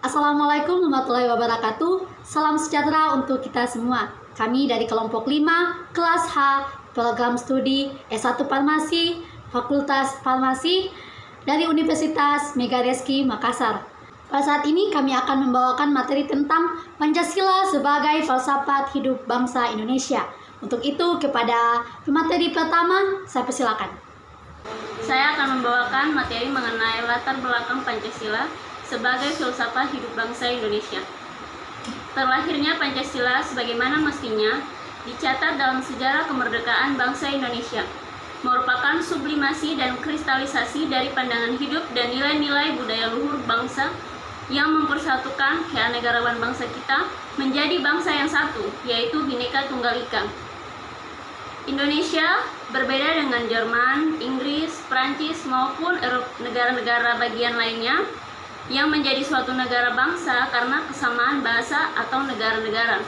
Assalamualaikum warahmatullahi wabarakatuh. Salam sejahtera untuk kita semua. Kami dari kelompok 5, kelas H, program studi S1 Farmasi, Fakultas Farmasi dari Universitas Megareski Makassar. Pada saat ini kami akan membawakan materi tentang Pancasila sebagai falsafat hidup bangsa Indonesia. Untuk itu, kepada pemateri pertama, saya persilakan. Saya akan membawakan materi mengenai latar belakang Pancasila sebagai filsafat hidup bangsa Indonesia. Terlahirnya Pancasila sebagaimana mestinya dicatat dalam sejarah kemerdekaan bangsa Indonesia, merupakan sublimasi dan kristalisasi dari pandangan hidup dan nilai-nilai budaya luhur bangsa yang mempersatukan keanegaraan bangsa kita menjadi bangsa yang satu, yaitu Bhinneka Tunggal Ika. Indonesia berbeda dengan Jerman, Inggris, Prancis maupun negara-negara bagian lainnya yang menjadi suatu negara bangsa karena kesamaan bahasa atau negara-negara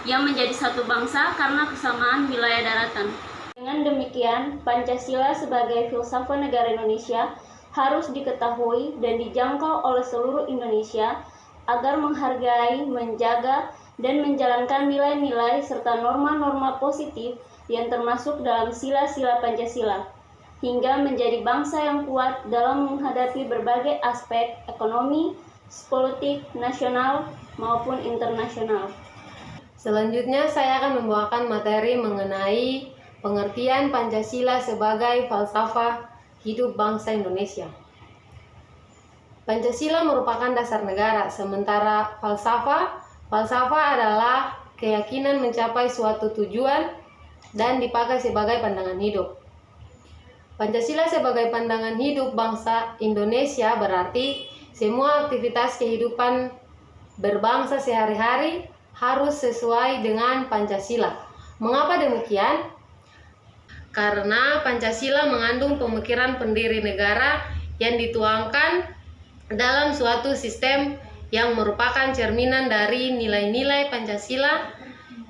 yang menjadi satu bangsa karena kesamaan wilayah daratan. Dengan demikian, Pancasila sebagai filsafat negara Indonesia harus diketahui dan dijangkau oleh seluruh Indonesia agar menghargai, menjaga, dan menjalankan nilai-nilai serta norma-norma positif yang termasuk dalam sila-sila Pancasila, hingga menjadi bangsa yang kuat dalam menghadapi berbagai aspek ekonomi, politik, nasional, maupun internasional. Selanjutnya saya akan membawakan materi mengenai pengertian Pancasila sebagai falsafah hidup bangsa Indonesia. Pancasila merupakan dasar negara, sementara falsafah adalah keyakinan mencapai suatu tujuan dan dipakai sebagai pandangan hidup. Pancasila sebagai pandangan hidup bangsa Indonesia berarti semua aktivitas kehidupan berbangsa sehari-hari harus sesuai dengan Pancasila. Mengapa demikian? Karena Pancasila mengandung pemikiran pendiri negara yang dituangkan dalam suatu sistem yang merupakan cerminan dari nilai-nilai Pancasila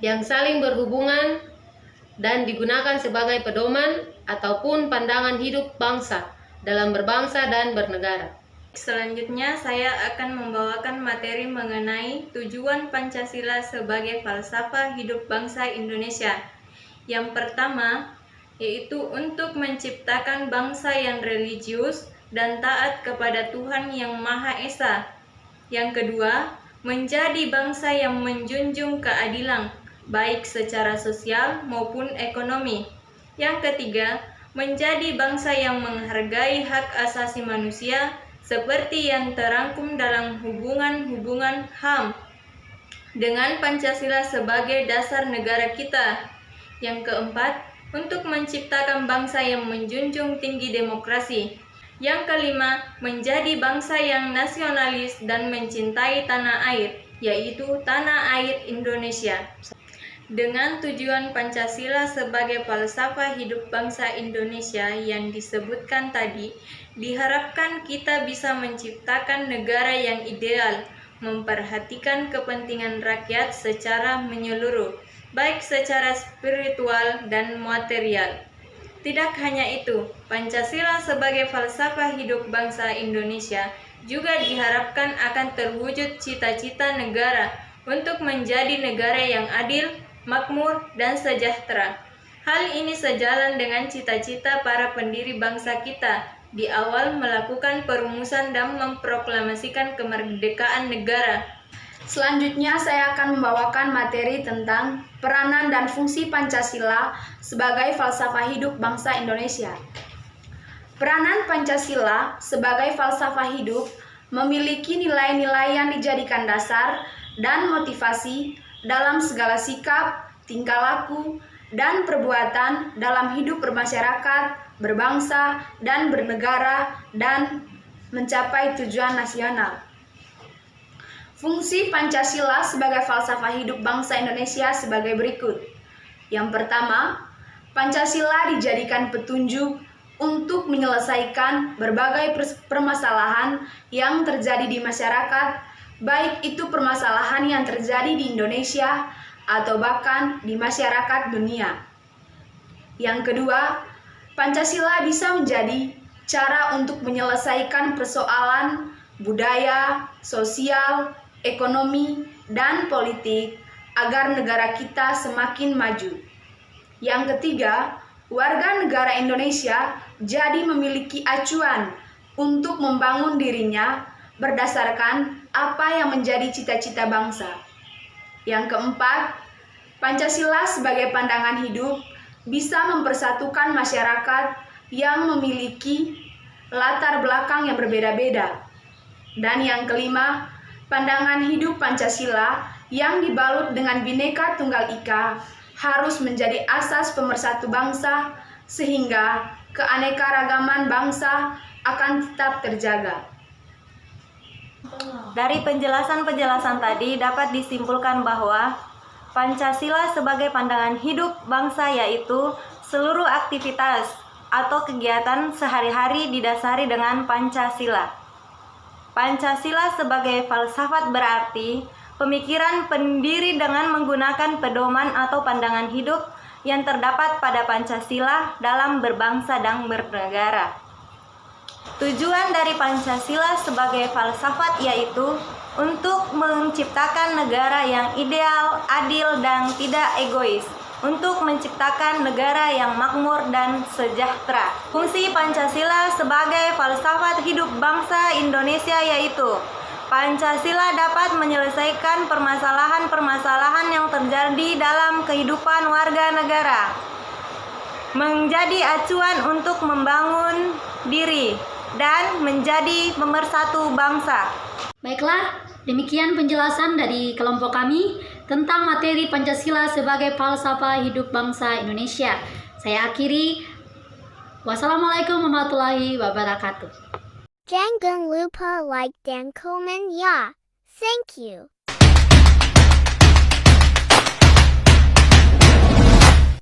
yang saling berhubungan dan digunakan sebagai pedoman ataupun pandangan hidup bangsa dalam berbangsa dan bernegara. Selanjutnya saya akan membawakan materi mengenai tujuan Pancasila sebagai falsafah hidup bangsa Indonesia. Yang pertama, yaitu untuk menciptakan bangsa yang religius dan taat kepada Tuhan Yang Maha Esa. Yang kedua, menjadi bangsa yang menjunjung keadilan, baik secara sosial maupun ekonomi. Yang ketiga, menjadi bangsa yang menghargai hak asasi manusia seperti yang terangkum dalam hubungan-hubungan HAM dengan Pancasila sebagai dasar negara kita. Yang keempat, untuk menciptakan bangsa yang menjunjung tinggi demokrasi. Yang kelima, menjadi bangsa yang nasionalis dan mencintai tanah air, yaitu tanah air Indonesia. Dengan tujuan Pancasila sebagai falsafah hidup bangsa Indonesia yang disebutkan tadi, diharapkan kita bisa menciptakan negara yang ideal, memperhatikan kepentingan rakyat secara menyeluruh, baik secara spiritual dan material. Tidak hanya itu, Pancasila sebagai falsafah hidup bangsa Indonesia juga diharapkan akan terwujud cita-cita negara untuk menjadi negara yang adil, makmur, dan sejahtera. Hal ini sejalan dengan cita-cita para pendiri bangsa kita di awal melakukan perumusan dan memproklamasikan kemerdekaan negara. Selanjutnya saya akan membawakan materi tentang peranan dan fungsi Pancasila sebagai falsafah hidup bangsa Indonesia. Peranan Pancasila sebagai falsafah hidup memiliki nilai-nilai yang dijadikan dasar dan motivasi dalam segala sikap, tingkah laku, dan perbuatan dalam hidup bermasyarakat, berbangsa, dan bernegara, dan mencapai tujuan nasional. Fungsi Pancasila sebagai falsafah hidup bangsa Indonesia sebagai berikut. Yang pertama, Pancasila dijadikan petunjuk untuk menyelesaikan berbagai permasalahan yang terjadi di masyarakat, baik itu permasalahan yang terjadi di Indonesia atau bahkan di masyarakat dunia. Yang kedua, Pancasila bisa menjadi cara untuk menyelesaikan persoalan budaya, sosial, ekonomi, dan politik agar negara kita semakin maju. Yang ketiga, warga negara Indonesia jadi memiliki acuan untuk membangun dirinya berdasarkan apa yang menjadi cita-cita bangsa. Yang keempat, Pancasila sebagai pandangan hidup bisa mempersatukan masyarakat yang memiliki latar belakang yang berbeda-beda. Dan yang kelima, pandangan hidup Pancasila yang dibalut dengan Bhinneka Tunggal Ika harus menjadi asas pemersatu bangsa sehingga keanekaragaman bangsa akan tetap terjaga. Dari penjelasan-penjelasan tadi dapat disimpulkan bahwa Pancasila sebagai pandangan hidup bangsa yaitu seluruh aktivitas atau kegiatan sehari-hari didasari dengan Pancasila. Pancasila sebagai falsafat berarti pemikiran pendiri dengan menggunakan pedoman atau pandangan hidup yang terdapat pada Pancasila dalam berbangsa dan bernegara. Tujuan dari Pancasila sebagai falsafat yaitu untuk menciptakan negara yang ideal, adil, dan tidak egois, untuk menciptakan negara yang makmur dan sejahtera. Fungsi Pancasila sebagai falsafat hidup bangsa Indonesia yaitu Pancasila dapat menyelesaikan permasalahan-permasalahan yang terjadi dalam kehidupan warga negara, menjadi acuan untuk membangun diri, dan menjadi pemersatu bangsa. Baiklah, demikian penjelasan dari kelompok kami tentang materi Pancasila sebagai falsafah hidup bangsa Indonesia. Saya akhiri. Wassalamualaikum warahmatullahi wabarakatuh. Jangan lupa like dan komen ya. Thank you.